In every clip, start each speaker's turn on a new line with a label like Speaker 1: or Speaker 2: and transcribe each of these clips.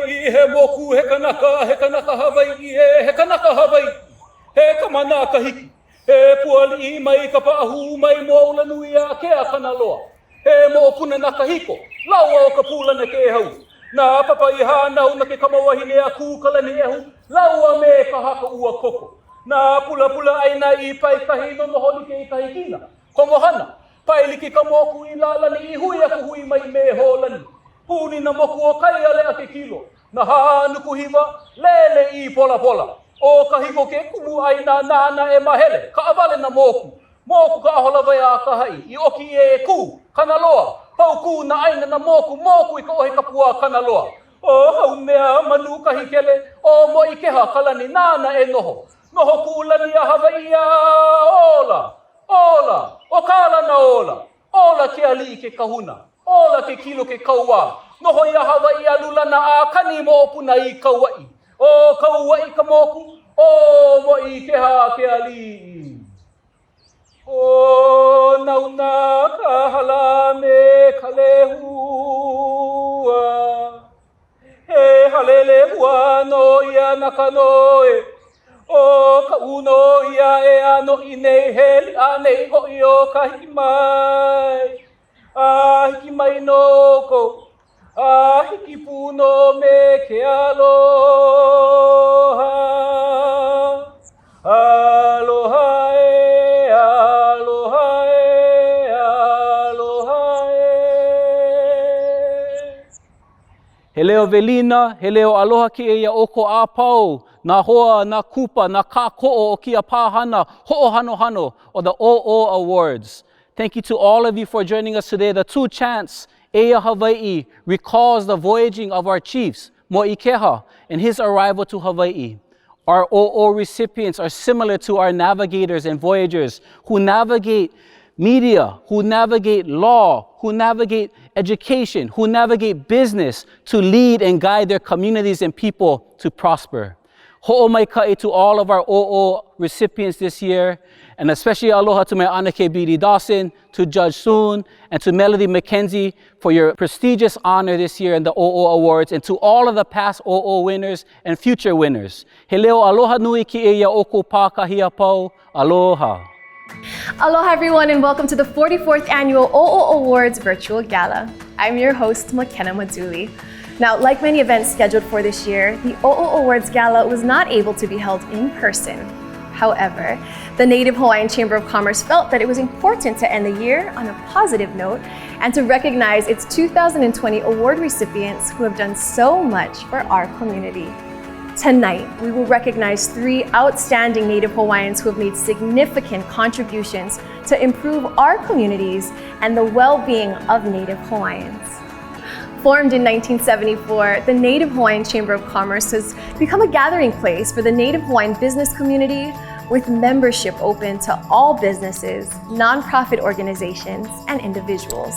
Speaker 1: Hawai'i, he moku, he kanaka Hawai'i, he kanaka Hawai'i, he kamana kahiki, he puali'i mai ka pa'ahu mai mo ulanui a ke a kanaloa, he mo puna na kahiko, laua o ka pula na ke hau, na papaiha nau na ke kamawahine a kūkala ni ehu, laua me ka haka ua koko, na pula aina I pai kahino no holi ke I kahikina, komohana, pailiki ka moku I lalani I hui a kuhui mai me holani, puni na moku o kai ale a ke kilo, na hanu kuhiwa, lele I pola. O ka hiko ke kumu aina nana e mahele, ka awale na moku ka ahola vai a ka hai, I oki e ku, kanaloa, pau ku na aina na moku I ka ohe kapua kanaloa. O hau mea manu ka hikele, o mo I keha kalani nana e noho kuulani a Hawai'i a ola, o kala na ola ke ali I ke kahuna, ola ke kilo ke kaua, noho I a Hawai'i a lulana a kani mo opuna I kauai, o kauai ka moku, o mo I keha ke ali. O nauna ka hala me ka lehua, he halele hua no ia nakanoe, o ka uno ia e ano I nei heli a nei hoi o ka hiki mai no ko, a hiki puno me ke aloha, aloha e, aloha e, aloha e. He leo velina, he leo aloha ki e ia oko a pau, na hoa, na kupa, na ka ko'o o kia pāhana, ho'ohanohano, or the o'o Awards. Thank you to all of you for joining us today. The two chants, Eia Hawai'i, recalls the voyaging of our chiefs, Mo'ikeha, and his arrival to Hawaii. Our o'o recipients are similar to our navigators and voyagers who navigate media, who navigate law, who navigate education, who navigate business to lead and guide their communities and people to prosper. Ho'omaikai to all of our o'o recipients this year, and especially aloha to my Anake B.D. Dawson, to Judge Soon, and to Melody McKenzie for your prestigious honor this year in the o'o Awards, and to all of the past o'o winners and future winners. He leo aloha nui ki e ia oko pākahia pau, aloha.
Speaker 2: Aloha everyone and welcome to the 44th Annual o'o Awards Virtual Gala. I'm your host, McKenna Maduli. Now, like many events scheduled for this year, the o'o Awards Gala was not able to be held in person. However, the Native Hawaiian Chamber of Commerce felt that it was important to end the year on a positive note and to recognize its 2020 award recipients who have done so much for our community. Tonight, we will recognize 3 outstanding Native Hawaiians who have made significant contributions to improve our communities and the well-being of Native Hawaiians. Formed in 1974, the Native Hawaiian Chamber of Commerce has become a gathering place for the Native Hawaiian business community with membership open to all businesses, nonprofit organizations, and individuals.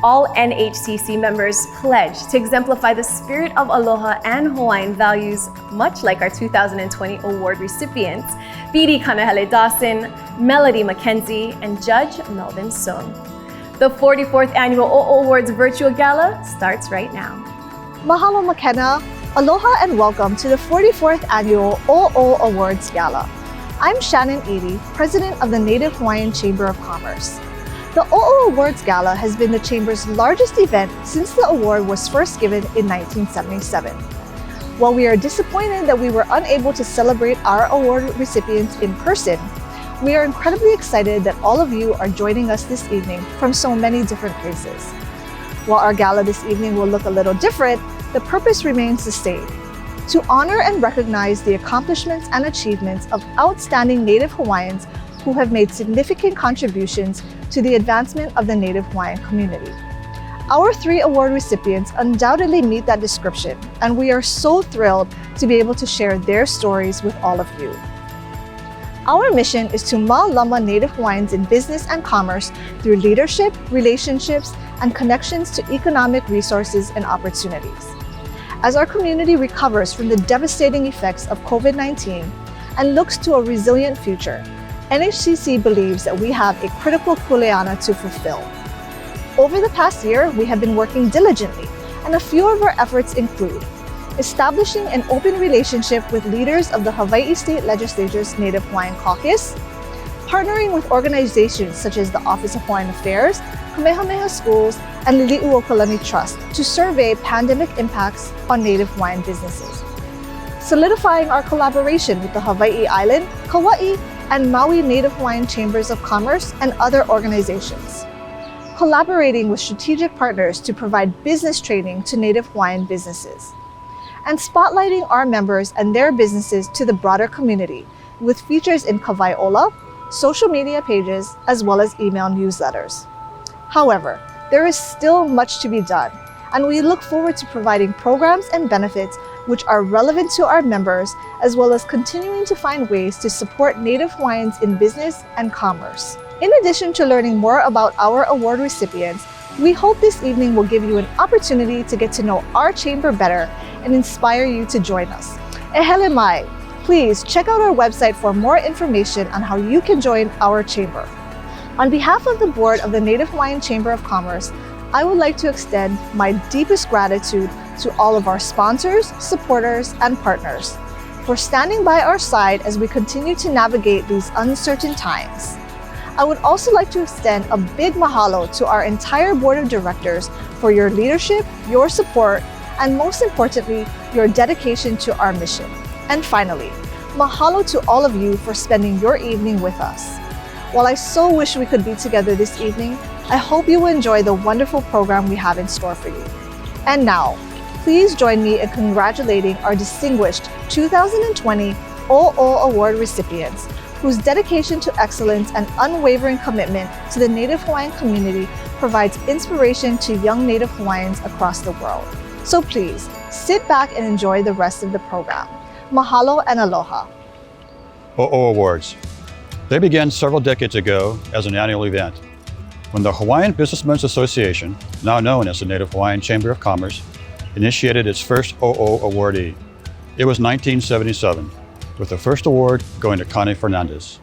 Speaker 2: All NHCC members pledge to exemplify the spirit of aloha and Hawaiian values, much like our 2020 award recipients, B.D. Kanahele Dawson, Melody McKenzie, and Judge Melvin Sung. The 44th Annual o'o Awards Virtual Gala starts right now.
Speaker 3: Mahalo McKenna, aloha and welcome to the 44th Annual o'o Awards Gala. I'm Shannon H, President of the Native Hawaiian Chamber of Commerce. The o'o Awards Gala has been the Chamber's largest event since the award was first given in 1977. While we are disappointed that we were unable to celebrate our award recipients in person, we are incredibly excited that all of you are joining us this evening from so many different places. While our gala this evening will look a little different, the purpose remains the same: to honor and recognize the accomplishments and achievements of outstanding Native Hawaiians who have made significant contributions to the advancement of the Native Hawaiian community. Our 3 award recipients undoubtedly meet that description, and we are so thrilled to be able to share their stories with all of you. Our mission is to ma'alama Native Hawaiians in business and commerce through leadership, relationships, and connections to economic resources and opportunities. As our community recovers from the devastating effects of COVID-19 and looks to a resilient future, NHCC believes that we have a critical kuleana to fulfill. Over the past year, we have been working diligently, and a few of our efforts include establishing an open relationship with leaders of the Hawaii State Legislature's Native Hawaiian Caucus, partnering with organizations such as the Office of Hawaiian Affairs, Kamehameha Schools, and Lili'uokalani Trust to survey pandemic impacts on Native Hawaiian businesses, solidifying our collaboration with the Hawaii Island, Kauai, and Maui Native Hawaiian Chambers of Commerce and other organizations, collaborating with strategic partners to provide business training to Native Hawaiian businesses, and spotlighting our members and their businesses to the broader community with features in Kawai'ola, social media pages, as well as email newsletters. However, there is still much to be done, and we look forward to providing programs and benefits which are relevant to our members, as well as continuing to find ways to support Native Hawaiians in business and commerce. In addition to learning more about our award recipients, we hope this evening will give you an opportunity to get to know our chamber better and inspire you to join us. Ehele mai! Please check out our website for more information on how you can join our chamber. On behalf of the board of the Native Hawaiian Chamber of Commerce, I would like to extend my deepest gratitude to all of our sponsors, supporters, and partners for standing by our side as we continue to navigate these uncertain times. I would also like to extend a big mahalo to our entire board of directors for your leadership, your support, and most importantly, your dedication to our mission. And finally, mahalo to all of you for spending your evening with us. While I so wish we could be together this evening, I hope you will enjoy the wonderful program we have in store for you. And now, please join me in congratulating our distinguished 2020 OO Award recipients, whose dedication to excellence and unwavering commitment to the Native Hawaiian community provides inspiration to young Native Hawaiians across the world. So please, sit back and enjoy the rest of the program. Mahalo and aloha.
Speaker 4: OO Awards. They began several decades ago as an annual event when the Hawaiian Businessmen's Association, now known as the Native Hawaiian Chamber of Commerce, initiated its first OO awardee. It was 1977, with the first award going to Connie Fernandez.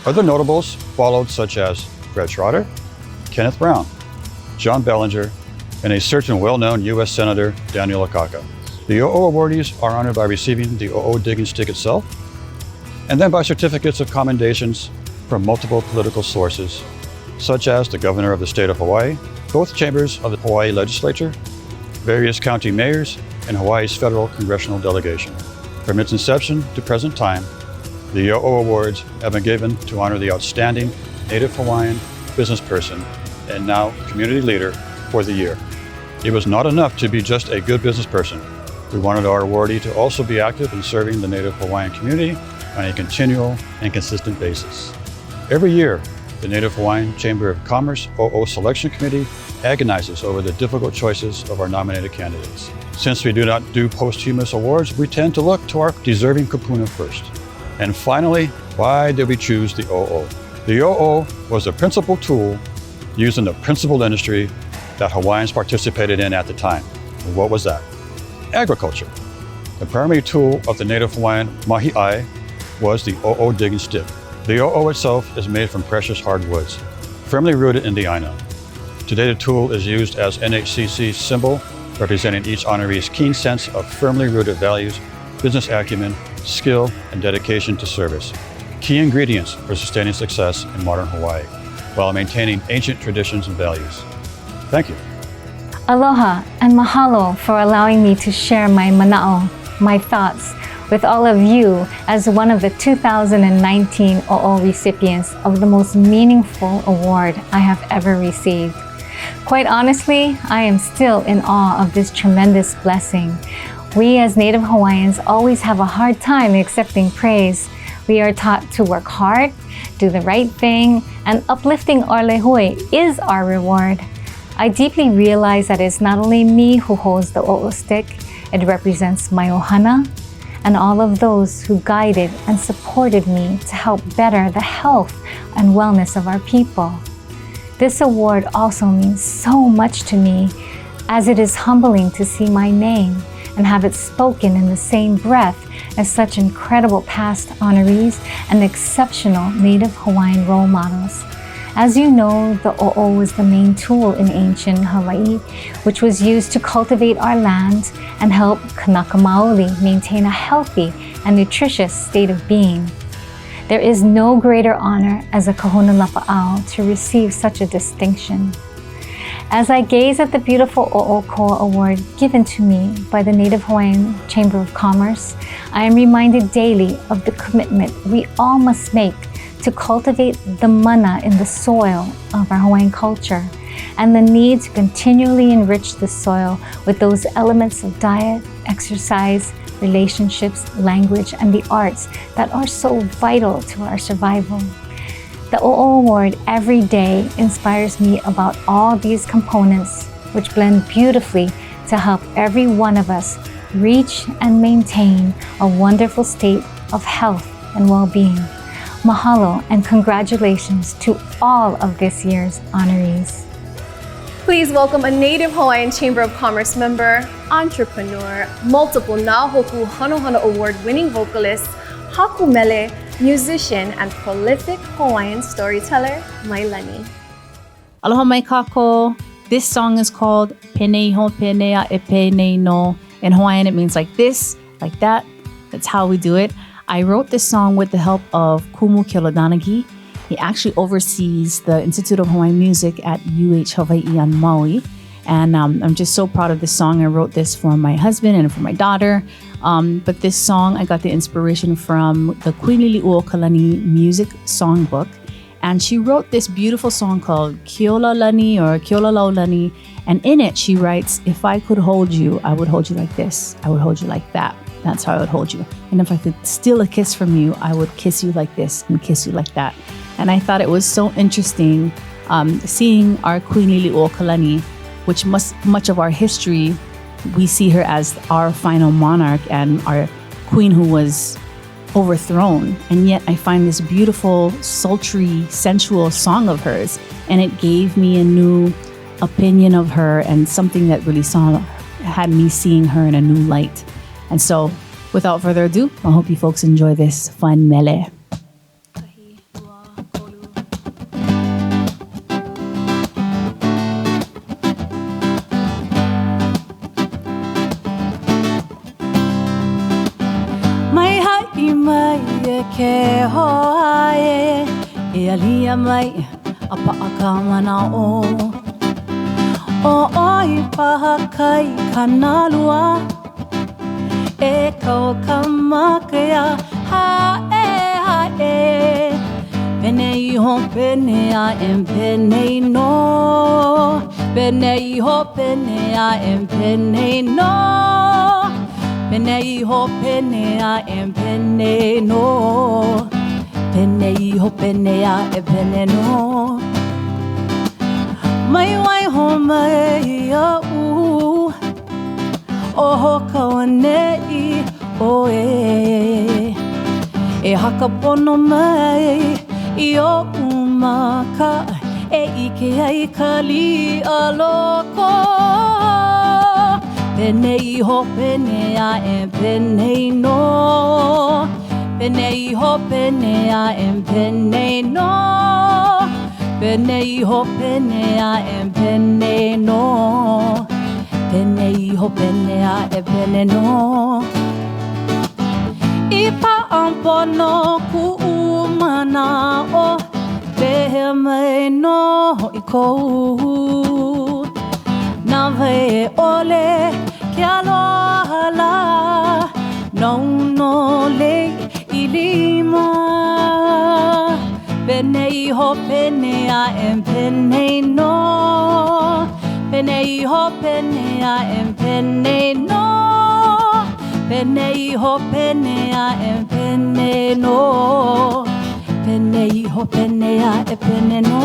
Speaker 4: Other notables followed, such as Fred Schroeder, Kenneth Brown, John Bellinger, and a certain well-known U.S. Senator, Daniel Akaka. The OO awardees are honored by receiving the OO digging stick itself, and then by certificates of commendations from multiple political sources, such as the Governor of the State of Hawaii, both chambers of the Hawaii Legislature, various county mayors, and Hawaii's federal congressional delegation. From its inception to present time, the OO Awards have been given to honor the outstanding Native Hawaiian business person and now community leader for the year. It was not enough to be just a good business person. We wanted our awardee to also be active in serving the Native Hawaiian community on a continual and consistent basis. Every year, the Native Hawaiian Chamber of Commerce OO Selection Committee agonizes over the difficult choices of our nominated candidates. Since we do not do posthumous awards, we tend to look to our deserving kupuna first. And finally, why did we choose the OO? The OO was the principal tool used in the principal industry that Hawaiians participated in at the time. And what was that? Agriculture. The primary tool of the Native Hawaiian mahi'ai was the OO digging stick. The OO itself is made from precious hardwoods, firmly rooted in the Aina. Today the tool is used as NHCC's symbol, representing each honoree's keen sense of firmly rooted values, business acumen, skill, and dedication to service. Key ingredients for sustaining success in modern Hawaii, while maintaining ancient traditions and values. Thank you.
Speaker 5: Aloha and mahalo for allowing me to share my mana'o, my thoughts, with all of you as one of the 2019 OO recipients of the most meaningful award I have ever received. Quite honestly, I am still in awe of this tremendous blessing. We as Native Hawaiians always have a hard time accepting praise. We are taught to work hard, do the right thing, and uplifting our lehui is our reward. I deeply realize that it's not only me who holds the o'o stick, it represents my ohana and all of those who guided and supported me to help better the health and wellness of our people. This award also means so much to me, as it is humbling to see my name and have it spoken in the same breath as such incredible past honorees and exceptional Native Hawaiian role models. As you know, the o'o was the main tool in ancient Hawaii, which was used to cultivate our land and help Kanaka Maoli maintain a healthy and nutritious state of being. There is no greater honor as a kahuna lapa'au to receive such a distinction. As I gaze at the beautiful O'oko Award given to me by the Native Hawaiian Chamber of Commerce, I am reminded daily of the commitment we all must make to cultivate the mana in the soil of our Hawaiian culture and the need to continually enrich the soil with those elements of diet, exercise, relationships, language, and the arts that are so vital to our survival. The o'o Award every day inspires me about all these components which blend beautifully to help every one of us reach and maintain a wonderful state of health and well-being. Mahalo and congratulations to all of this year's honorees.
Speaker 2: Please welcome a Native Hawaiian Chamber of Commerce member, entrepreneur, multiple Nahoku Hanohana Award-winning vocalist, hakumele, musician, and prolific Hawaiian storyteller, Leilani.
Speaker 6: Aloha mai kako. This song is called Penei ho penea e penei no. In Hawaiian, it means like this, like that. That's how we do it. I wrote this song with the help of Kumu Kilodanagi. He actually oversees the Institute of Hawaiian Music at UH Hawaii on Maui. And I'm just so proud of this song. I wrote this for my husband and for my daughter. But this song, I got the inspiration from the Queen Liliuokalani music songbook. And she wrote this beautiful song called Kiola Lani or Kiola Laulani. And in it, she writes, if I could hold you, I would hold you like this. I would hold you like that. That's how I would hold you. And if I could steal a kiss from you, I would kiss you like this and kiss you like that. And I thought it was so interesting seeing our Queen Liliuokalani, which much of our history, we see her as our final monarch and our queen who was overthrown. And yet I find this beautiful, sultry, sensual song of hers. And it gave me a new opinion of her and something that really had me seeing her in a new light. And so, without further ado, I hope you folks enjoy this fun mele.
Speaker 7: Ke hoae e alia mai a paaka manao o oi paha kai kanalua e kau kamakea hae pene iho pene a em pene no pene iho pene a em pene no Pene iho pene a em pene no Pene iho pene a em pene no Mai wai ho mai a u O ho kawane i o e haka pono mai i o umaka E ike ai kali a loko Pene iho pene a em pene no Pene iho pene a em pene no Pene iho pene a em pene no Pene iho pene a em pene no Ipa ampono ku umana o Pehe mai no i kou Na vai ole ke aloha la no le ilima Pene iho pene a em pene no Pene iho pene a em pene no Pene iho pene a em pene no Pene iho pene a em pene no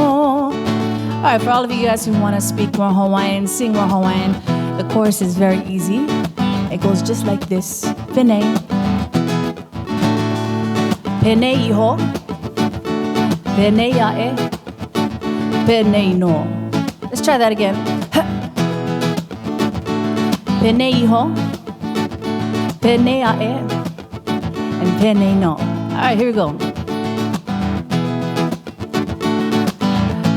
Speaker 7: All right, for all of you guys who want to speak more Hawaiian, sing more Hawaiian, the chorus is very easy. It goes just like this. Pene. Pene iho. Pene yae. Pene no. Let's try that again. Pene iho. Pene yae. And pene no. All right, here we go.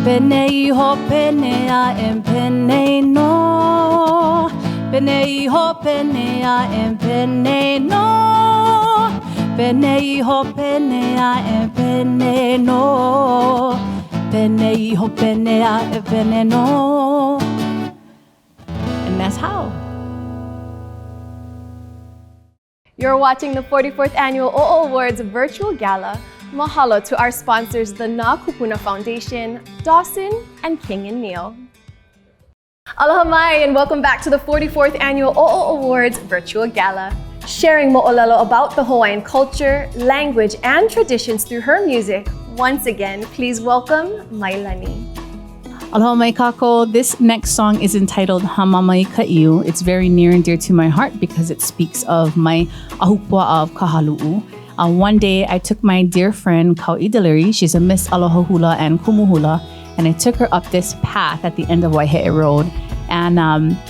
Speaker 7: Pene iho pene a pene no. Pene iho pene a pene no. Pene iho pene a pene no. Pene iho pene a pene no. And that's how.
Speaker 2: You're watching the 44th Annual OO Awards Virtual Gala. Mahalo to our sponsors, the Na Kupuna Foundation, Dawson, and King and Neil. Aloha mai, and welcome back to the 44th Annual OO Awards Virtual Gala. Sharing mo'olelo about the Hawaiian culture, language, and traditions through her music. Once again, please welcome Leilani.
Speaker 6: Aloha mai kako. This next song is entitled Hamamai Ka'iu. It's very near and dear to my heart because it speaks of my ahupua of Kahalu'u. One day, I took my dear friend Hawai'i Aloha. She's a Miss Aloha Hula and Kumu Hula, and I took her up this path at the end of Waihe'e Road. And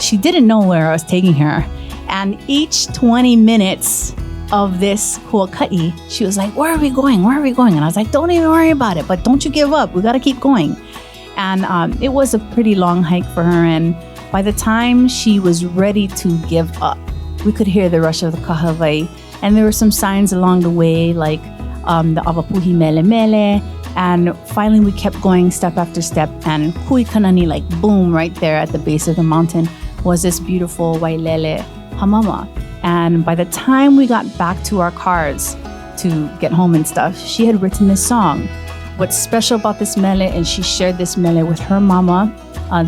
Speaker 6: she didn't know where I was taking her. And each 20 minutes of this huaka'i, she was like, where are we going? Where are we going? And I was like, don't even worry about it, but don't you give up. We got to keep going. And it was a pretty long hike for her. And by the time she was ready to give up, we could hear the rush of the kahawai. And there were some signs along the way, like the avapuhi mele mele. And finally, we kept going step after step. And hui kanani, like boom, right there at the base of the mountain, was this beautiful wailele hamama. And by the time we got back to our cars to get home and stuff, she had written this song. What's special about this mele is she shared this mele with her mama,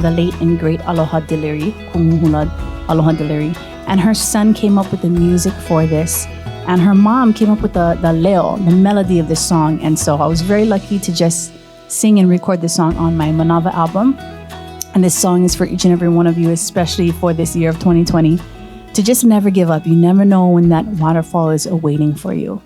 Speaker 6: the late and great Aloha Deliri, Kumuhula Aloha Deliri. And her son came up with the music for this. And her mom came up with the leo, the melody of this song. And so I was very lucky to just sing and record this song on my Manava album. And this song is for each and every one of you, especially for this year of 2020, to just never give up. You never know when that waterfall is awaiting for you.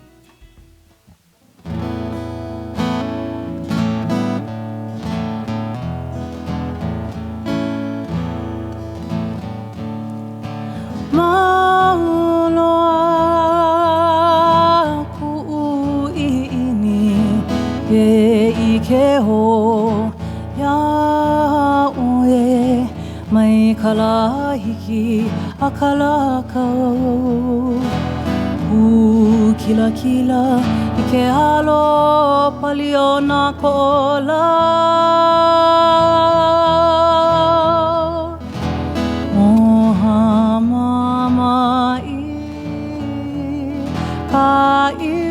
Speaker 7: Ke ho ya oe mai kalahiki akalakau kila kila ike halo paliona kola moha mama I ka'i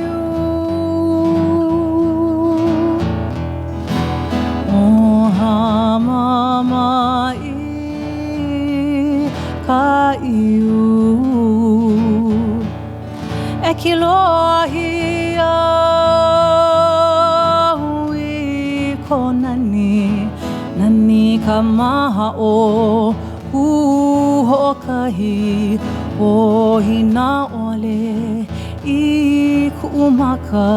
Speaker 7: Mama I ka'iu e kilohi hui ko nani ka maha o ho'okahi o hina ole I ku'umaka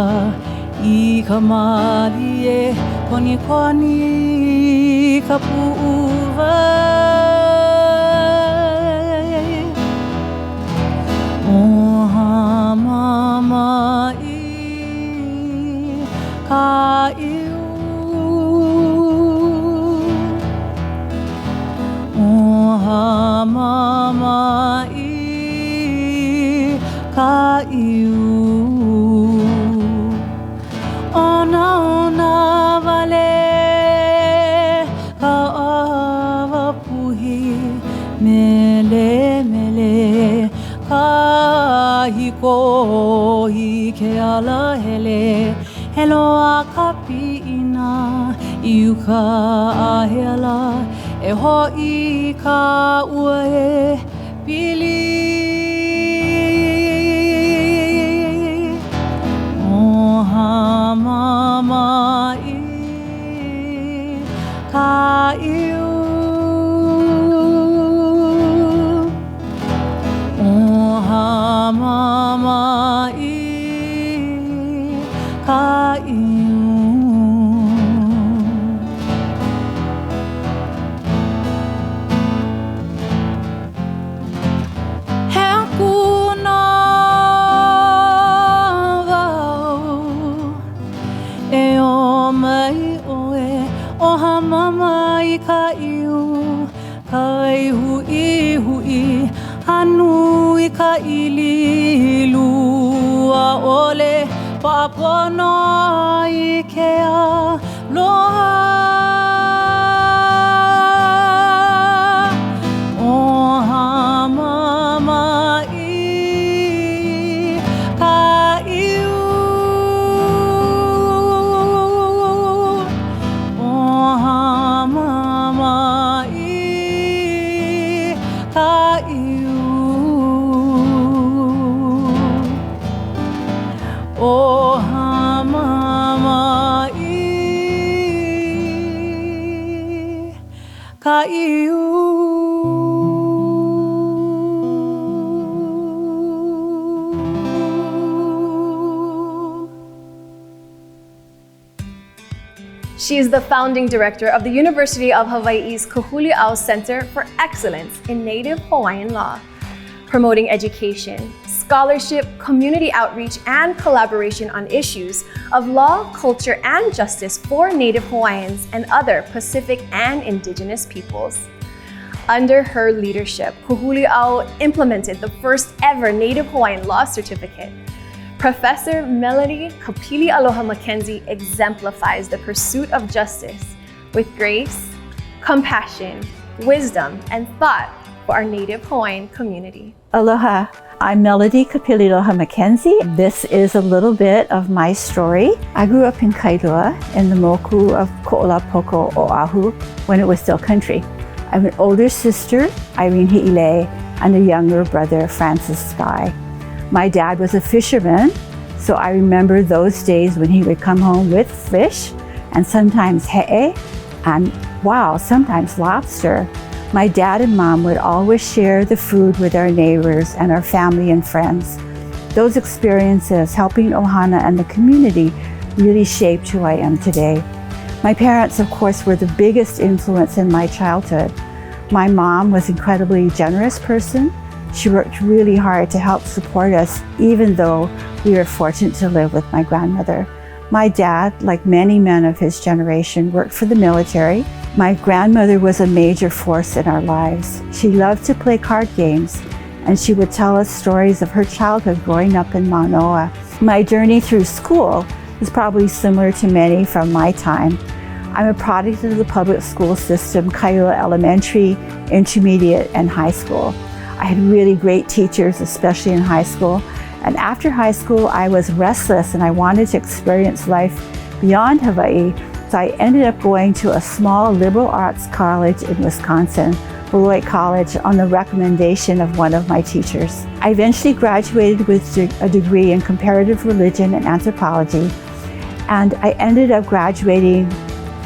Speaker 7: I ka malie koni koni ka pu'uwai Oha mama I ka'iu Oha mama I ka'iu Ona vale ka avapuhi mele mele ka hiko hi ke ala hele helo a kapi'ina iuka ahela e ho'i ka ue pili Mama I ka'iu Oha mama I ka'iu i ka iu, kai hui, hanu i ka ili lua ole, papono i ke aloha. Oha mama i ka iu, oha mama i ka iu, oha mama i ka iu.
Speaker 2: She is the founding director of the University of Hawaii's Kahuli'au Center for Excellence in Native Hawaiian Law, promoting education, scholarship, community outreach, and collaboration on issues of law, culture, and justice for Native Hawaiians and other Pacific and Indigenous peoples. Under her leadership, Kahuli'au implemented the first ever Native Hawaiian law certificate. Professor Melody Kapili Aloha Mackenzie exemplifies the pursuit of justice with grace, compassion, wisdom, and thought for our Native Hawaiian community.
Speaker 8: Aloha, I'm Melody Kapili Aloha Mackenzie. This is a little bit of my story. I grew up in Kailua in the moku of Ko'olapoko, Oahu, when it was still country. I have an older sister, Irene Hi'ile, and a younger brother, Francis Sky. My dad was a fisherman, so I remember those days when he would come home with fish and sometimes he'e and, wow, sometimes lobster. My dad and mom would always share the food with our neighbors and our family and friends. Those experiences helping Ohana and the community really shaped who I am today. My parents, of course, were the biggest influence in my childhood. My mom was an incredibly generous person. She worked really hard to help support us, even though we were fortunate to live with my grandmother. My dad, like many men of his generation, worked for the military. My grandmother was a major force in our lives. She loved to play card games, and she would tell us stories of her childhood growing up in Manoa. My journey through school is probably similar to many from my time. I'm a product of the public school system, Kailua Elementary, Intermediate, and High School. I had really great teachers, especially in high school. And after high school, I was restless and I wanted to experience life beyond Hawaii. So I ended up going to a small liberal arts college in Wisconsin, Beloit College, on the recommendation of one of my teachers. I eventually graduated with a degree in comparative religion and anthropology. And I ended up graduating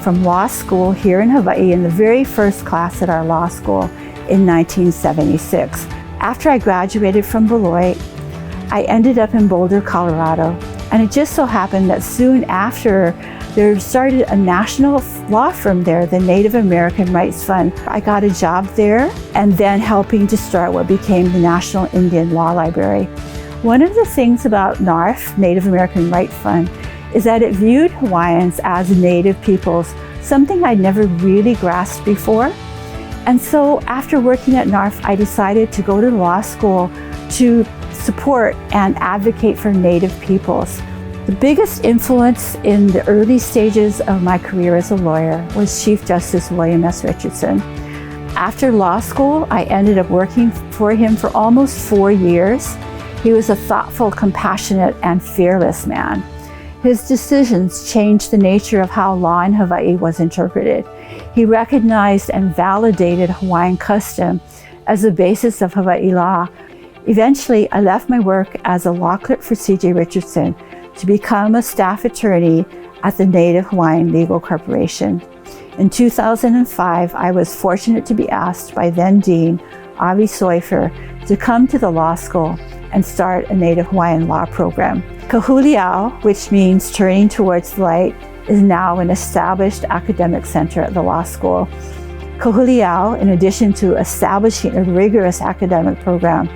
Speaker 8: from law school here in Hawaii in the very first class at our law school in 1976. After I graduated from Beloit, I ended up in Boulder, Colorado. And it just so happened that soon after, there started a national law firm there, the Native American Rights Fund. I got a job there and then helping to start what became the National Indian Law Library. One of the things about NARF, Native American Rights Fund, is that it viewed Hawaiians as Native peoples, something I'd never really grasped before. And so after working at NARF, I decided to go to law school to support and advocate for Native peoples. The biggest influence in the early stages of my career as a lawyer was Chief Justice William S. Richardson. After law school, I ended up working for him for almost 4 years. He was a thoughtful, compassionate, and fearless man. His decisions changed the nature of how law in Hawaii was interpreted. He recognized and validated Hawaiian custom as the basis of Hawai'i law. Eventually, I left my work as a law clerk for C.J. Richardson to become a staff attorney at the Native Hawaiian Legal Corporation. In 2005, I was fortunate to be asked by then Dean Avi Soifer to come to the law school and start a Native Hawaiian law program. Kahuli'au, which means turning towards the light, is now an established academic center at the law school. Kahuli'au, in addition to establishing a rigorous academic program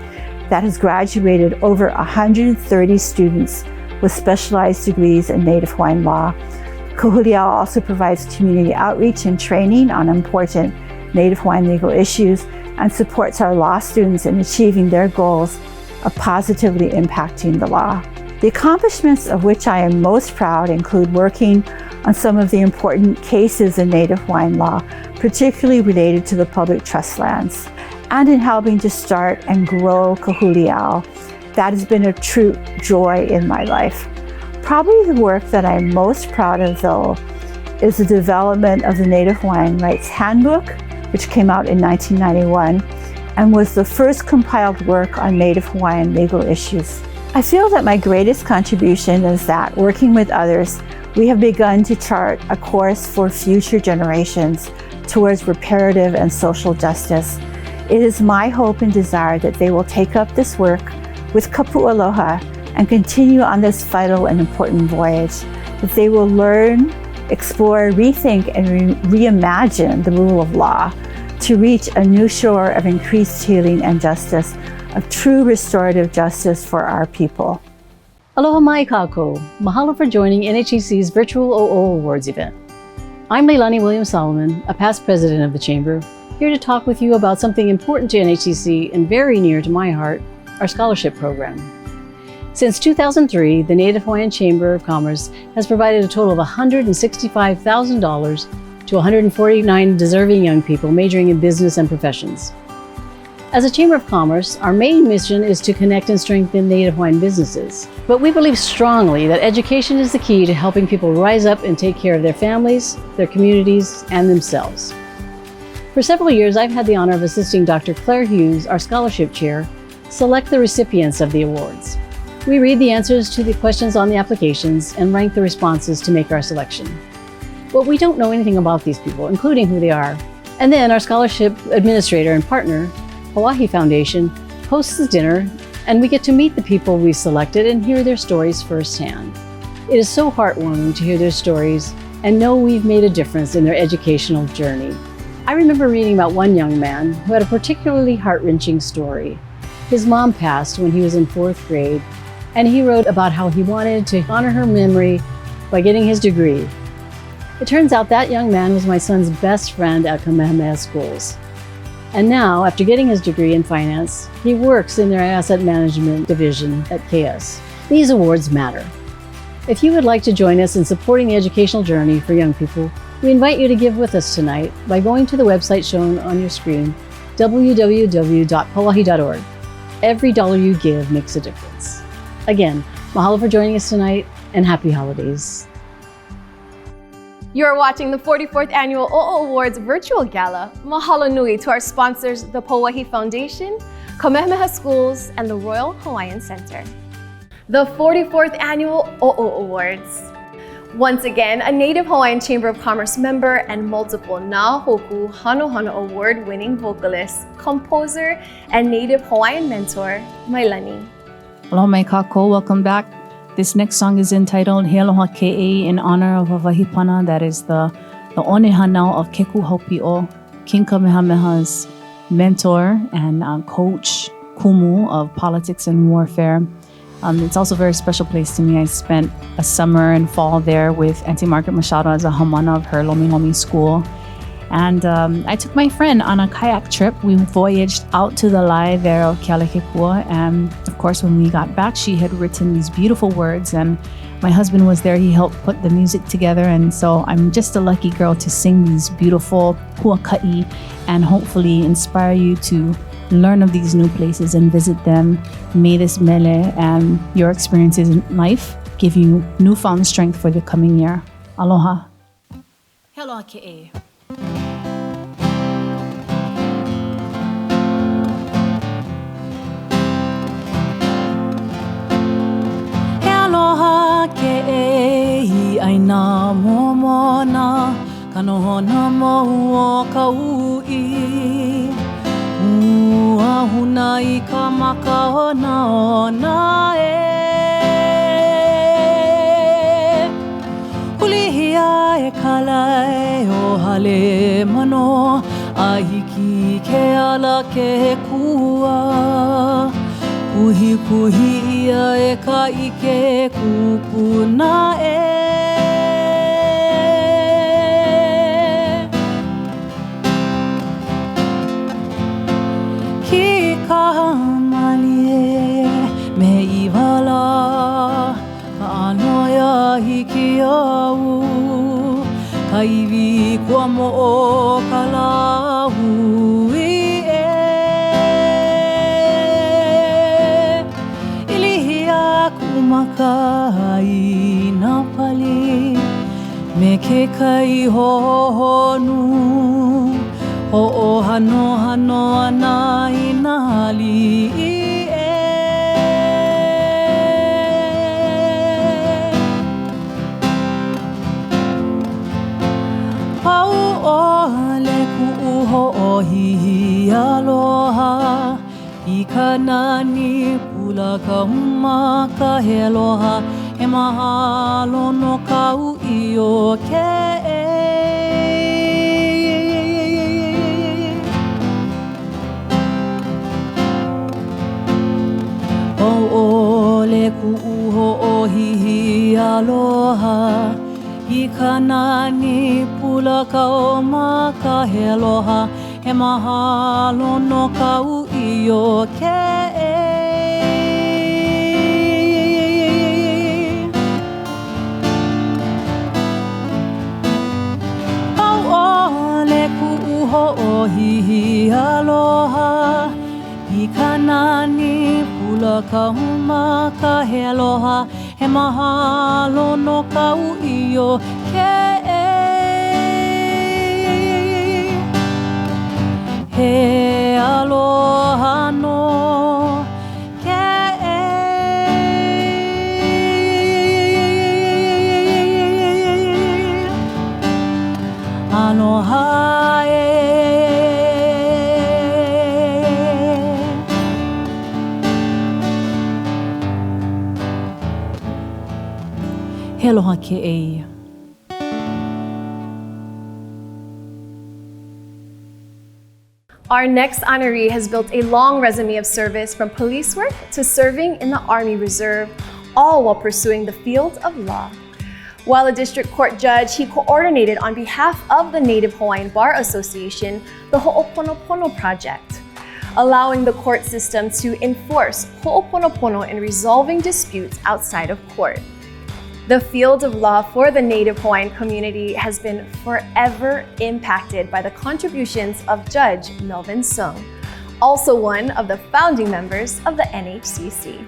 Speaker 8: that has graduated over 130 students with specialized degrees in Native Hawaiian law, Kahuliao also provides community outreach and training on important Native Hawaiian legal issues and supports our law students in achieving their goals of positively impacting the law. The accomplishments of which I am most proud include working on some of the important cases in Native Hawaiian law, particularly related to the public trust lands, and in helping to start and grow Kahuliao. That has been a true joy in my life. Probably the work that I'm most proud of, though, is the development of the Native Hawaiian Rights Handbook, which came out in 1991 and was the first compiled work on Native Hawaiian legal issues. I feel that my greatest contribution is that, working with others, we have begun to chart a course for future generations towards reparative and social justice. It is my hope and desire that they will take up this work with kapu aloha and continue on this vital and important voyage, that they will learn, explore, rethink, and reimagine the rule of law to reach a new shore of increased healing and justice, of true restorative justice for our people.
Speaker 9: Aloha mai kako. Mahalo for joining NHEC's virtual OO Awards event. I'm Leilani Williams-Solomon, a past president of the Chamber, here to talk with you about something important to NHEC and very near to my heart, our scholarship program. Since 2003, the Native Hawaiian Chamber of Commerce has provided a total of $165,000 to 149 deserving young people majoring in business and professions. As a Chamber of Commerce, our main mission is to connect and strengthen Native Hawaiian businesses. But we believe strongly that education is the key to helping people rise up and take care of their families, their communities, and themselves. For several years, I've had the honor of assisting Dr. Claire Hughes, our scholarship chair, select the recipients of the awards. We read the answers to the questions on the applications and rank the responses to make our selection. But we don't know anything about these people, including who they are. And then our scholarship administrator and partner, Hawaii Foundation, hosts the dinner, and we get to meet the people we've selected and hear their stories firsthand. It is so heartwarming to hear their stories and know we've made a difference in their educational journey. I remember reading about one young man who had a particularly heart-wrenching story. His mom passed when he was in 4th grade, and he wrote about how he wanted to honor her memory by getting his degree. It turns out that young man was my son's best friend at Kamehameha Schools. And now, after getting his degree in finance, he works in their asset management division at KS. These awards matter. If you would like to join us in supporting the educational journey for young people, we invite you to give with us tonight by going to the website shown on your screen, www.pauahi.org. Every dollar you give makes a difference. Again, mahalo for joining us tonight, and happy holidays.
Speaker 2: You are watching the 44th Annual OO Awards Virtual Gala. Mahalo nui to our sponsors, the Pauahi Foundation, Kamehameha Schools, and the Royal Hawaiian Center. The 44th Annual OO Awards. Once again, a Native Hawaiian Chamber of Commerce member and multiple Nahoku Hanohano Award-winning vocalist, composer, and Native Hawaiian mentor, Leilani.
Speaker 6: Aloha mai kako, welcome back. This next song is entitled He Aloha Ke'ei in honor of a wahipana that is the one hanau of Keku Haupi'o, King Kamehameha's mentor and coach, kumu of politics and warfare. It's also a very special place to me. I spent a summer and fall there with Auntie Margaret Machado as a hamana of her Lomi Lomi school. And I took my friend on a kayak trip. We voyaged out to the lai there of Kealakekua. And of course, when we got back, she had written these beautiful words. And my husband was there. He helped put the music together. And so I'm just a lucky girl to sing these beautiful huaka'i and hopefully inspire you to learn of these new places and visit them. May this mele and your experiences in life give you newfound strength for the coming year. Aloha. He aloha ke'e.
Speaker 7: He aloha ke'e aina momona kanohona mo o kau'i. Huna I ka makaona ona e Hulihia e kalai o hale mano A hiki ke ala ke kua Kuhi kuhi ia e ka ike kupuna e malie me iwala anoya hiki au kaiwi kwa mo kalau ilihia kumakai na pali me ke kai honu o hano ana inali Hau ole ku uho hihi aloha I kanani pula ka huma ka he aloha he mahalo no kau I o ke ole ku uho hihi aloha I kanani pula ka oma ka he aloha he mahalo no kau I o ke Au ole ku uho hihi aloha I kanani pula ka huma ka he aloha he mahalo no kau I o ke he aloha no ke aloha He aloha ke ei.
Speaker 2: Our next honoree has built a long resume of service from police work to serving in the Army Reserve, all while pursuing the field of law. While a district court judge, he coordinated on behalf of the Native Hawaiian Bar Association the Ho'oponopono Project, allowing the court system to enforce Ho'oponopono in resolving disputes outside of court. The field of law for the Native Hawaiian community has been forever impacted by the contributions of Judge Melvin Sung, also one of the founding members of the NHCC.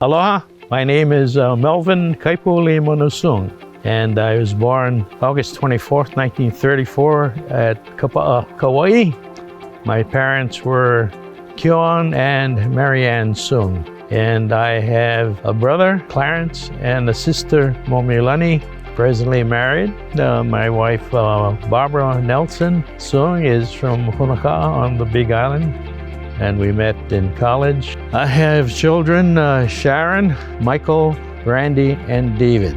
Speaker 10: Aloha, my name is Melvin Kaipuli Monusung, and I was born August 24th, 1934 at Kapa'a, Kauai. My parents were Kyon and Marianne Sung. And I have a brother, Clarence, and a sister, Momilani, presently married. My wife, Barbara Nelson Sung, is from Honoka'a on the Big Island, and we met in college. I have children, Sharon, Michael, Randy, and David.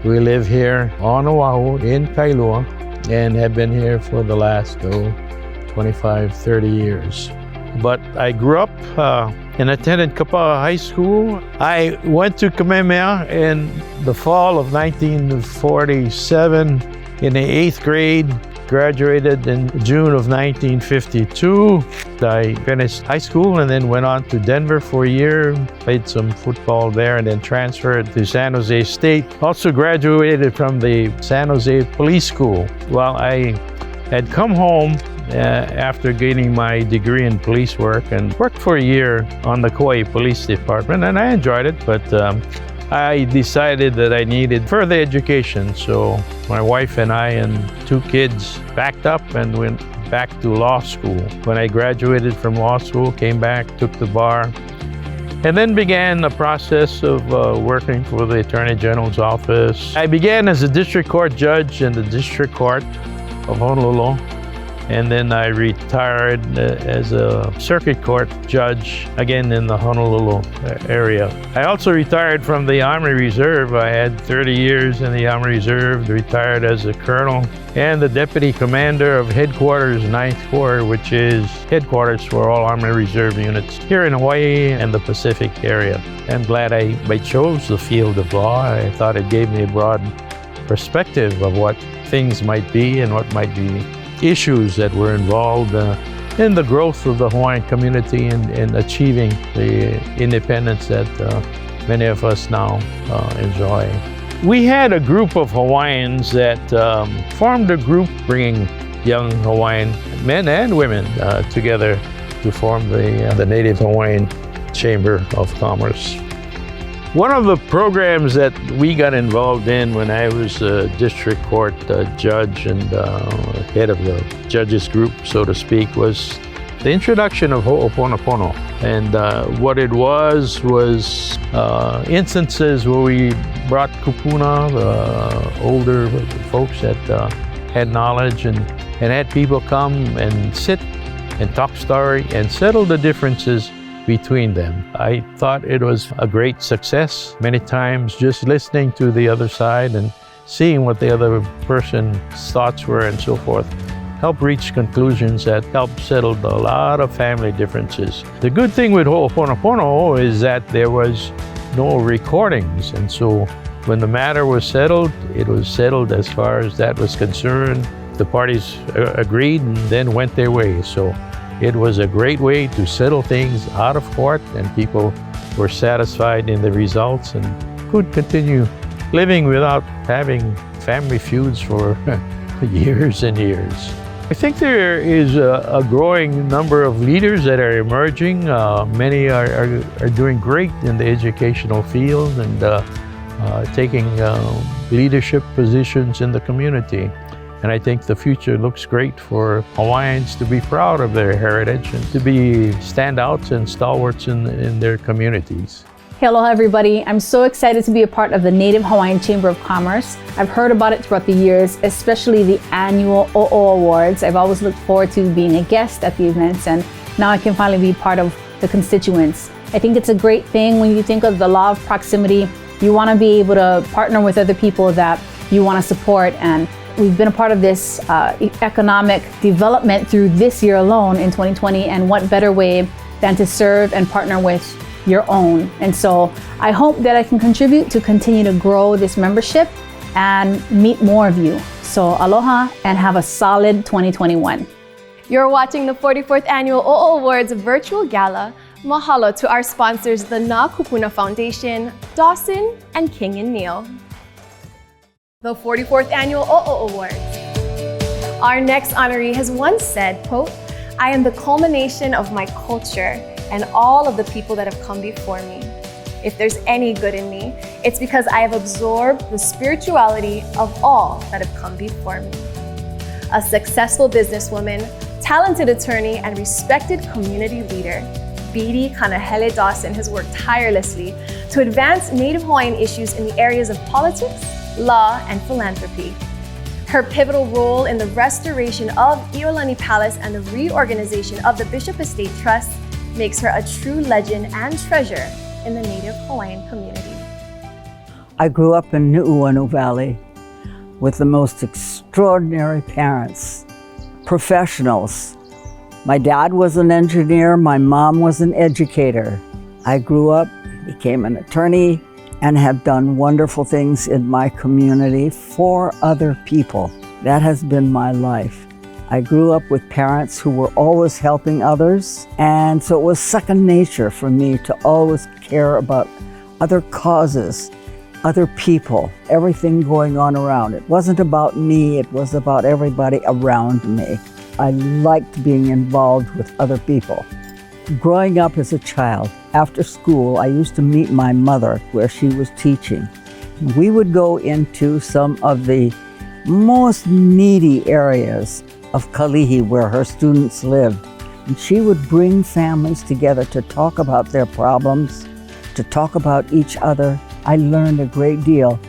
Speaker 10: We live here on Oahu in Kailua and have been here for the last 25, 30 years. But I grew up and attended Kapa'a High School. I went to Kamehameha in the fall of 1947 in the 8th grade, graduated in June of 1952. I finished high school and then went on to Denver for a year, played some football there and then transferred to San Jose State. Also graduated from the San Jose Police School. While I had come home after gaining my degree in police work and worked for a year on the Kauai Police Department, and I enjoyed it, but I decided that I needed further education. So my wife and I and 2 kids backed up and went back to law school. When I graduated from law school, came back, took the bar, and then began the process of working for the Attorney General's office. I began as a district court judge in the District Court of Honolulu, and then I retired as a circuit court judge, again in the Honolulu area. I also retired from the Army Reserve. I had 30 years in the Army Reserve, retired as a colonel and the deputy commander of Headquarters 9th Corps, which is headquarters for all Army Reserve units here in Hawaii and the Pacific area. I'm glad I chose the field of law. I thought it gave me a broad perspective of what things might be and what might be issues that were involved in the growth of the Hawaiian community and achieving the independence that many of us now enjoy. We had a group of Hawaiians that formed a group bringing young Hawaiian men and women together to form the Native Hawaiian Chamber of Commerce. One of the programs that we got involved in when I was a district court judge and head of the judges group, so to speak, was the introduction of Ho'oponopono. And what it was instances where we brought kupuna, the older folks that had knowledge, and had people come and sit and talk story and settle the differences between them. I thought it was a great success. Many times just listening to the other side and seeing what the other person's thoughts were and so forth helped reach conclusions that helped settle a lot of family differences. The good thing with Ho'oponopono is that there was no recordings, and so when the matter was settled, it was settled as far as that was concerned. The parties agreed and then went their way. So it was a great way to settle things out of court, and people were satisfied in the results and could continue living without having family feuds for years and years. I think there is a growing number of leaders that are emerging. Many are doing great in the educational field and taking leadership positions in the community. And I think the future looks great for Hawaiians to be proud of their heritage and to be standouts and stalwarts in their communities.
Speaker 6: Hey, aloha everybody. I'm so excited to be a part of the Native Hawaiian Chamber of Commerce. I've heard about it throughout the years, especially the annual o'o Awards. I've always looked forward to being a guest at the events, and now I can finally be part of the constituents. I think it's a great thing when you think of the law of proximity. You want to be able to partner with other people that you want to support, and we've been a part of this economic development through this year alone in 2020, and what better way than to serve and partner with your own. And so I hope that I can contribute to continue to grow this membership and meet more of you. So aloha and have a solid 2021.
Speaker 2: You're watching the 44th Annual o'o Awards Virtual Gala. Mahalo to our sponsors, the Na Kupuna Foundation, Dawson, and King and Neil. The 44th Annual o'o Awards. Our next honoree has once said, quote, "I am the culmination of my culture and all of the people that have come before me. If there's any good in me, it's because I have absorbed the spirituality of all that have come before me." A successful businesswoman, talented attorney, and respected community leader, Edie Kanahele Dawson has worked tirelessly to advance Native Hawaiian issues in the areas of politics, law, and philanthropy. Her pivotal role in the restoration of Iolani Palace and the reorganization of the Bishop Estate Trust makes her a true legend and treasure in the Native Hawaiian community.
Speaker 11: I grew up in Nu'uanu Valley with the most extraordinary parents, professionals. My dad was an engineer, my mom was an educator. I grew up, became an attorney, and have done wonderful things in my community for other people. That has been my life. I grew up with parents who were always helping others, and so it was second nature for me to always care about other causes, other people, everything going on around. It wasn't about me, it was about everybody around me. I liked being involved with other people. Growing up as a child, after school, I used to meet my mother where she was teaching. We would go into some of the most needy areas of Kalihi where her students lived. And she would bring families together to talk about their problems, to talk about each other. I learned a great deal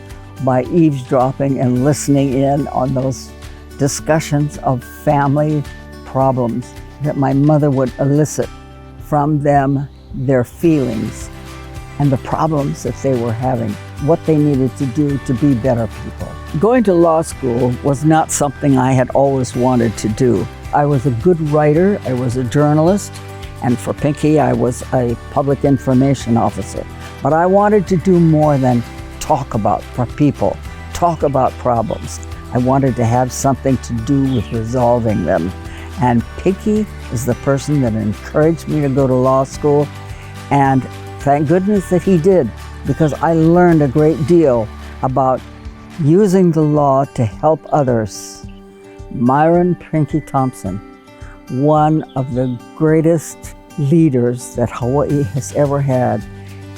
Speaker 11: by eavesdropping and listening in on those discussions of family problems that my mother would elicit from them, their feelings and the problems that they were having, what they needed to do to be better people. Going to law school was not something I had always wanted to do. I was a good writer, I was a journalist, and for Pinky, I was a public information officer. But I wanted to do more than talk about people, talk about problems. I wanted to have something to do with resolving them. And Pinky is the person that encouraged me to go to law school. And thank goodness that he did, because I learned a great deal about using the law to help others. Myron Pinky Thompson, one of the greatest leaders that Hawaii has ever had.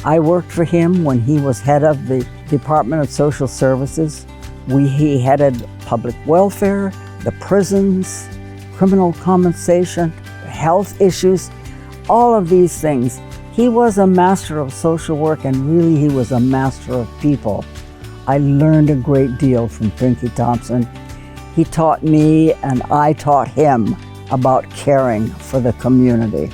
Speaker 11: I worked for him when he was head of the Department of Social Services. He headed public welfare, the prisons, criminal compensation, health issues, all of these things. He was a master of social work, and really he was a master of people. I learned a great deal from Pinky Thompson. He taught me and I taught him about caring for the community.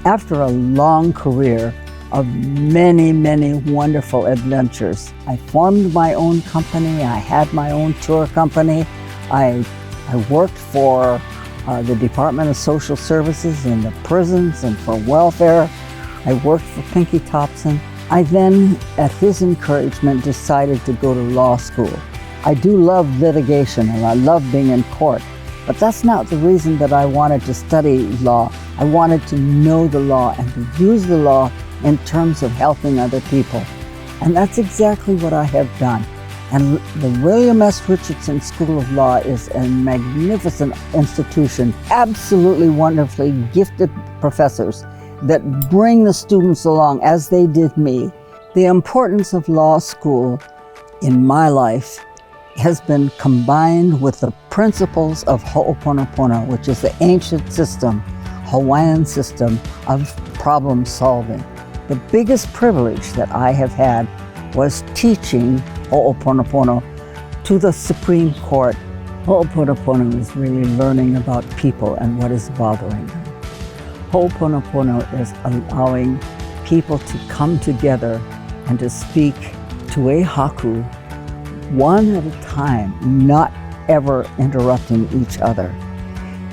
Speaker 11: After a long career of many, many wonderful adventures, I formed my own company. I had my own tour company. I worked for the Department of Social Services in the prisons and for welfare. I worked for Pinky Thompson. I then, at his encouragement, decided to go to law school. I do love litigation and I love being in court, but that's not the reason that I wanted to study law. I wanted to know the law and to use the law in terms of helping other people. And that's exactly what I have done. And the William S. Richardson School of Law is a magnificent institution, absolutely wonderfully gifted professors that bring the students along as they did me. The importance of law school in my life has been combined with the principles of Ho'oponopono, which is the ancient system, Hawaiian system of problem solving. The biggest privilege that I have had was teaching Ho'oponopono to the Supreme Court. Ho'oponopono is really learning about people and what is bothering them. Ho'oponopono is allowing people to come together and to speak to a haku one at a time, not ever interrupting each other,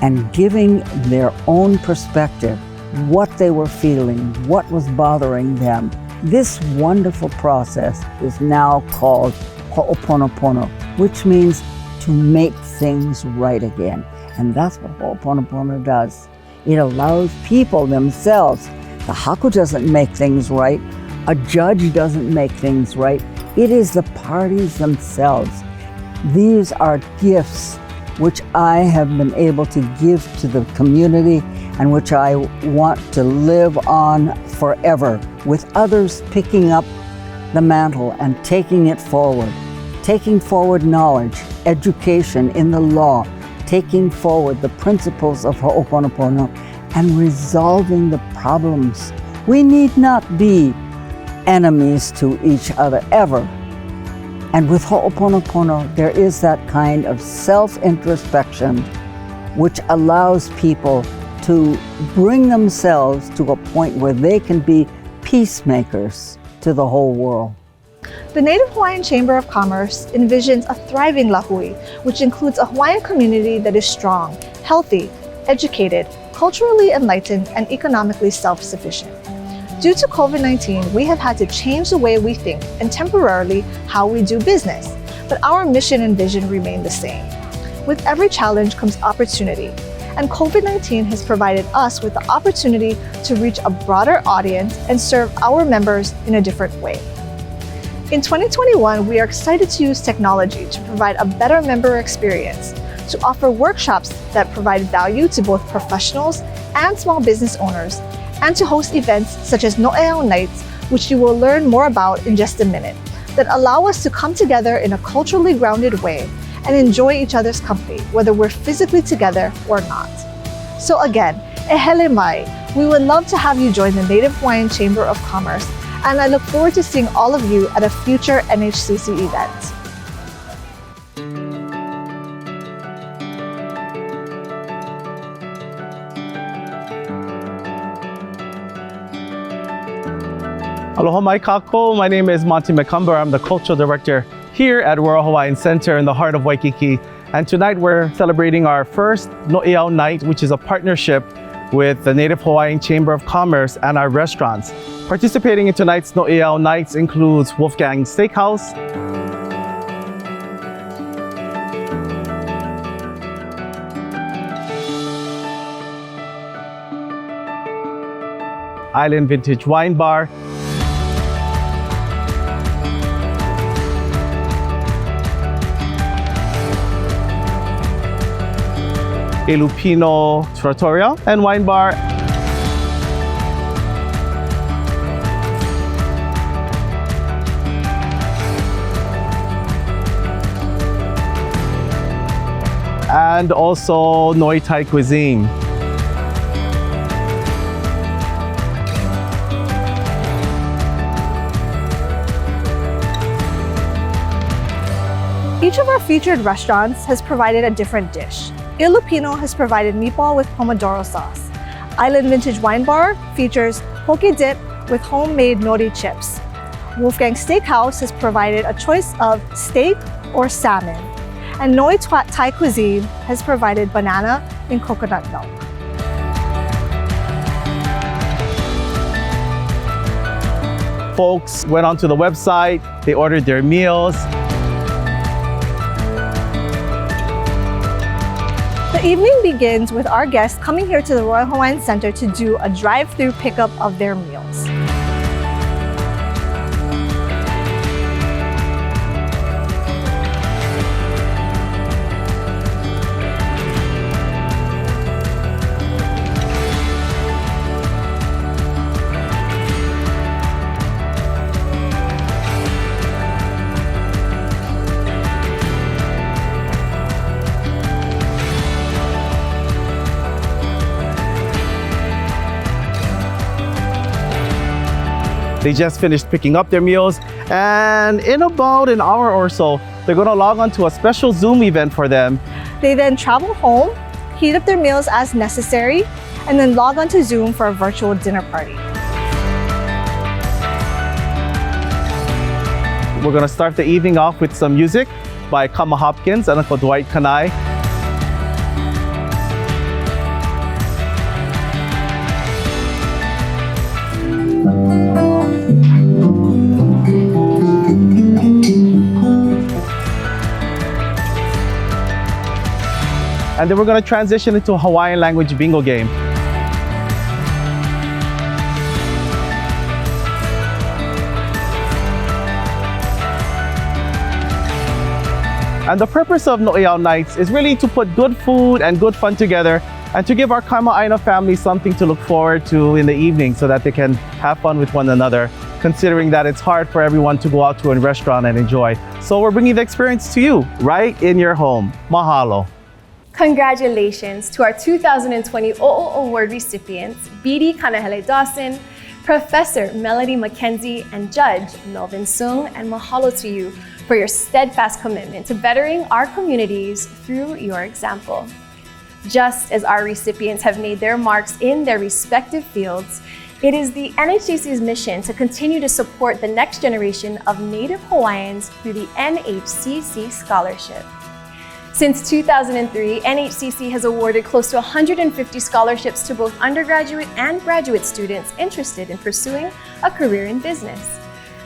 Speaker 11: and giving their own perspective, what they were feeling, what was bothering them. This wonderful process is now called Ho'oponopono, which means to make things right again. And that's what Ho'oponopono does. It allows people themselves. The haku doesn't make things right. A judge doesn't make things right. It is the parties themselves. These are gifts which I have been able to give to the community and which I want to live on forever, with others picking up the mantle and taking it forward, taking forward knowledge, education in the law, taking forward the principles of Ho'oponopono and resolving the problems. We need not be enemies to each other ever. And with Ho'oponopono, there is that kind of self-introspection which allows people to bring themselves to a point where they can be peacemakers to the whole world.
Speaker 3: The Native Hawaiian Chamber of Commerce envisions a thriving Lahui, which includes a Hawaiian community that is strong, healthy, educated, culturally enlightened, and economically self-sufficient. Due to COVID-19, we have had to change the way we think and temporarily how we do business, but our mission and vision remain the same. With every challenge comes opportunity, and COVID-19 has provided us with the opportunity to reach a broader audience and serve our members in a different way. In 2021, we are excited to use technology to provide a better member experience, to offer workshops that provide value to both professionals and small business owners, and to host events such as No'eau Nights, which you will learn more about in just a minute, that allow us to come together in a culturally grounded way and enjoy each other's company, whether we're physically together or not. So again, ehele mai, we would love to have you join the Native Hawaiian Chamber of Commerce, and I look forward to seeing all of you at a future NHCC event.
Speaker 12: Aloha mai kako. My name is Monte McComber. I'm the Cultural Director here at Royal Hawaiian Center in the heart of Waikiki. And tonight we're celebrating our first No'eau Night, which is a partnership with the Native Hawaiian Chamber of Commerce and our restaurants. Participating in tonight's No'eau Nights includes Wolfgang Steakhouse, Island Vintage Wine Bar, a Lupino Trattoria and Wine Bar, and also Noi Thai Cuisine.
Speaker 3: Each of our featured restaurants has provided a different dish. Il Lupino has provided meatball with pomodoro sauce. Island Vintage Wine Bar features poke dip with homemade nori chips. Wolfgang Steakhouse has provided a choice of steak or salmon. And Noi Thai Cuisine has provided banana and coconut milk.
Speaker 12: Folks went onto the website, they ordered their meals.
Speaker 3: The evening begins with our guests coming here to the Royal Hawaiian Center to do a drive-through pickup of their meals.
Speaker 12: They just finished picking up their meals, and in about an hour or so, they're gonna log on to a special Zoom event for them.
Speaker 3: They then travel home, heat up their meals as necessary, and then log on to Zoom for a virtual dinner party.
Speaker 12: We're gonna start the evening off with some music by Kama Hopkins and Uncle Dwight Kanai. And then we're gonna transition into a Hawaiian language bingo game. And the purpose of No'eau Nights is really to put good food and good fun together and to give our Kama'aina family something to look forward to in the evening so that they can have fun with one another, considering that it's hard for everyone to go out to a restaurant and enjoy. So we're bringing the experience to you right in your home. Mahalo.
Speaker 2: Congratulations to our 2020 o'o Award recipients, Bidi Kanahele Dawson, Professor Melody Mackenzie, and Judge Melvin Sung, and mahalo to you for your steadfast commitment to bettering our communities through your example. Just as our recipients have made their marks in their respective fields, it is the NHCC's mission to continue to support the next generation of Native Hawaiians through the NHCC Scholarship. Since 2003, NHCC has awarded close to 150 scholarships to both undergraduate and graduate students interested in pursuing a career in business.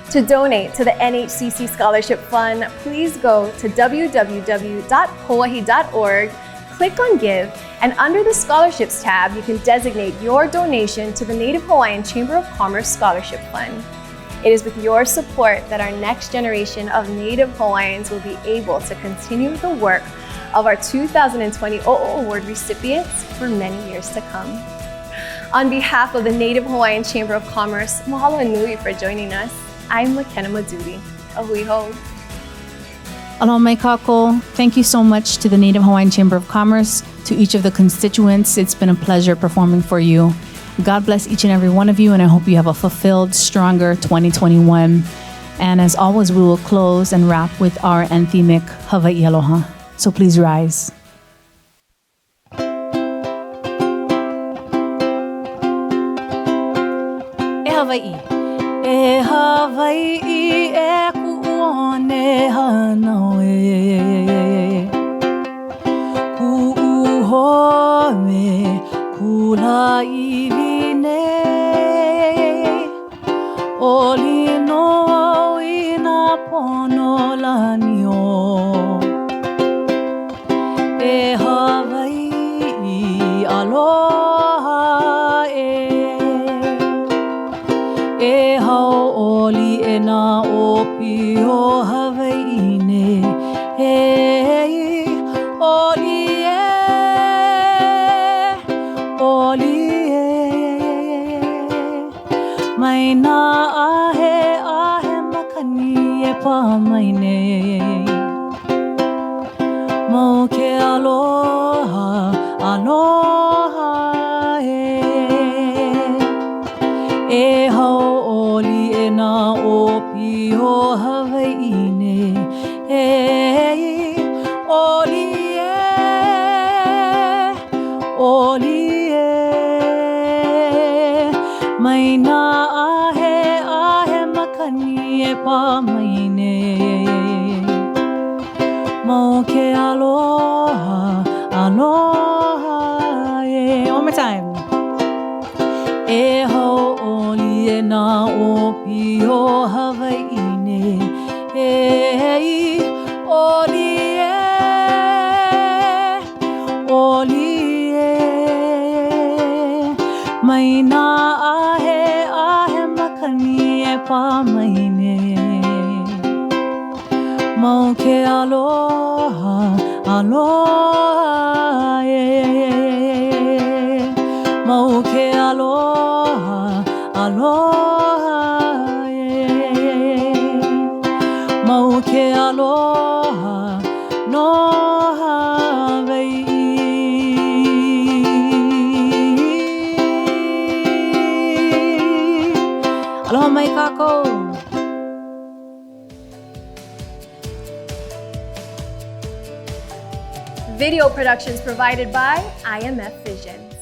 Speaker 2: To donate to the NHCC Scholarship Fund, please go to www.hawaii.org, click on Give, and under the Scholarships tab, you can designate your donation to the Native Hawaiian Chamber of Commerce Scholarship Fund. It is with your support that our next generation of Native Hawaiians will be able to continue the work of our 2020 o'o Award recipients for many years to come. On behalf of the Native Hawaiian Chamber of Commerce, mahalo nui for joining us. I'm McKenna Maduli. Ahui ho.
Speaker 6: Aloha mai kako. Thank you so much to the Native Hawaiian Chamber of Commerce, to each of the constituents. It's been a pleasure performing for you. God bless each and every one of you, and I hope you have a fulfilled, stronger 2021. And as always, we will close and wrap with our anthemic Hawai'i Aloha. So please rise.
Speaker 7: E Hawai'i. E Hawai'i e ku'one hanaue. Ku'uhome kula'ivine. Olino ina pono lanio. E Hawai'i aloha e. mai na ahe makani e pa mai nei mo ke aloha aloha e hau oli e na opi o Hawai'i nei oli mai na ahe makani e pa mai nei mo ke aloha aloha one more time e ho oli e na opi o Hawai'i nei oli mai na ahe makani e pa mai nei mo ke aloha aloha mo ke aloha aloha mo ke aloha no Hawai'i. Aloha mai kākou.
Speaker 2: Video productions provided by IMF Visions.